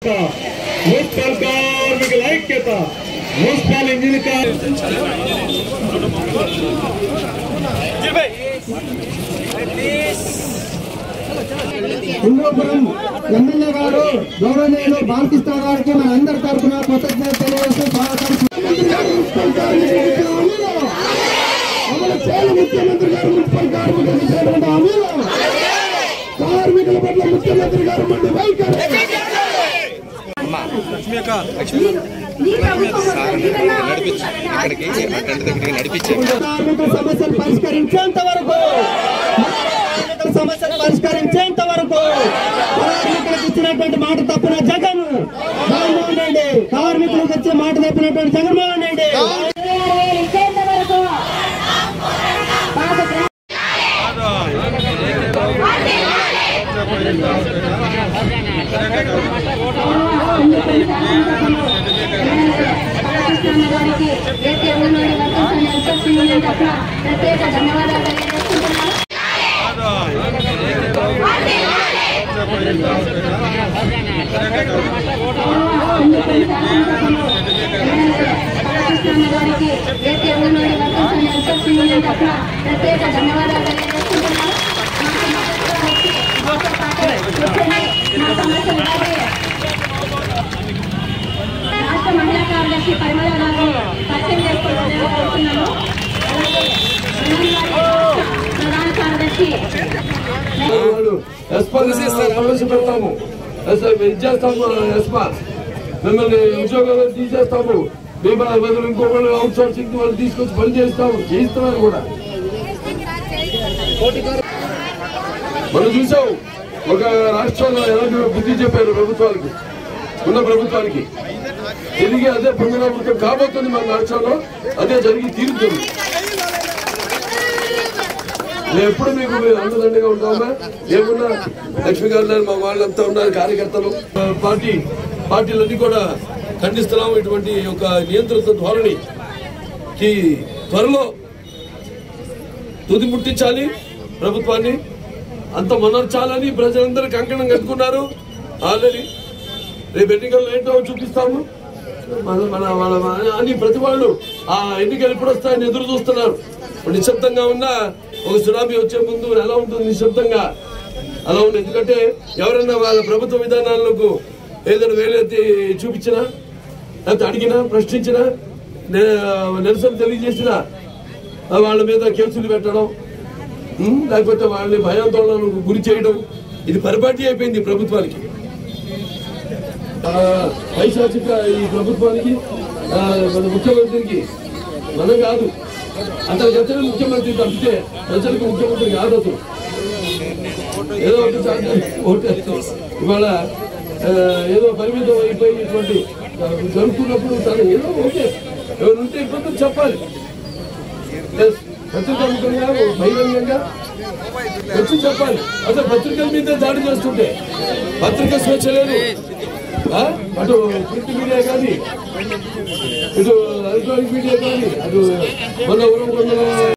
Municipal కార్మికుల ఐక్యత municipal engine Hindupuram MLA గారు గౌరవనీయులు బాలకృష్ణ గారికి మన అందరి తరఫున కృతజ్ఞతలు తెలియజేస్తూ ముఖ్యమంత్రి గారు మున్సిపల్ కార్మికుల పట్ల ముఖ్యమంత్రి గారు మండి వైఖరి సమస్యలు పరిష్కరించేంత వరకు కార్మికులకు ఇచ్చినటువంటి మాట తప్పిన జగన్మోహన్ రెడ్డి కార్మికులకు ఇచ్చే మాట తప్పినటువంటి జగన్మోహన్ రెడ్డి ప్రత్యేక ధన్యవాదాలు ప్రత్యేక ధన్యవాదాలు రాష్ట్ర మహిళా కార్యదర్శి పరిమళ గారు పరిచయం చేసుకోవాలనుకుంటున్నాము. ప్రధాన కార్యదర్శి పెడతాము ఇచ్చేస్తాము మిమ్మల్ని ఉద్యోగాలు తీసేస్తాము బదులు ఇంకొకళ్ళు అవుట్ సోర్సింగ్ వాళ్ళు తీసుకొచ్చి పని చేయిస్తున్నారు కూడా మనం చూసాం. ఒక రాష్ట్రంలో ఎలాంటి బుద్ధి చెప్పారు ప్రభుత్వానికి ఉన్న ప్రభుత్వానికి తిరిగి అదే పునరావృతం కాబోతుంది. మన రాష్ట్రంలో అదే జరిగి తీరుతుంది. నేను ఎప్పుడు మీకు అండదండగా ఉంటామా ఏమున్నా లక్ష్మీ గారు మా వాళ్ళంతా ఉన్నారు కార్యకర్తలు పార్టీలన్నీ కూడా ఖండిస్తున్నాము. ఇటువంటి ఒక నియంత్రిత ధోరణికి త్వరలో తుది ముట్టించాలి. ప్రభుత్వాన్ని అంత మొనర్చాలని ప్రజలందరూ కంకణం కట్టుకున్నారు ఆల్రెడీ. రేపు ఎన్నికల్లో ఏంటో చూపిస్తాము అని ప్రతి వాళ్ళు ఆ ఎన్నికలు ఎప్పుడు వస్తాయని ఎదురు చూస్తున్నారు. నిశ్శబ్దంగా ఉన్న ఒక సునామీ వచ్చే ముందు ఎలా ఉంటుంది నిశ్శబ్దంగా అలా ఉంది. ఎందుకంటే ఎవరైనా వాళ్ళ ప్రభుత్వ విధానాలకు ఏదైనా వేలెత్తి చూపించినా లేకపోతే అడిగినా ప్రశ్నించినా నిరసన తెలియజేసినా వాళ్ళ మీద కేసులు పెట్టడం లేకపోతే వాళ్ళని భయాందోళనకు గురి చేయడం ఇది పరిపాటి అయిపోయింది ప్రభుత్వానికి. పైశాచిక ఈ ప్రభుత్వానికి మన ముఖ్యమంత్రికి మనం కాదు అతనికి వచ్చిన ముఖ్యమంత్రి తప్పితే ప్రజలకు ముఖ్యమంత్రి కాదు అతను. ఏదో ఒకటి ఇవాళ ఏదో పరిమితం అయిపోయి ఇటువంటి జరుగుతున్నప్పుడు తను ఏదో ఓకే ఎవరు ఉంటే ఇబ్బందులు చెప్పాలి. పత్రికాముఖంగా బహిరంగంగా వచ్చి చెప్పాలి. అసలు పత్రికల మీద దాడి చేస్తుంటే పత్రిక స్వేచ్ఛ లేదు. అటు ప్రింట్ మీడియా కానీ ఇటు ఎలక్ట్రానిక్ మీడియా కానీ అటు మన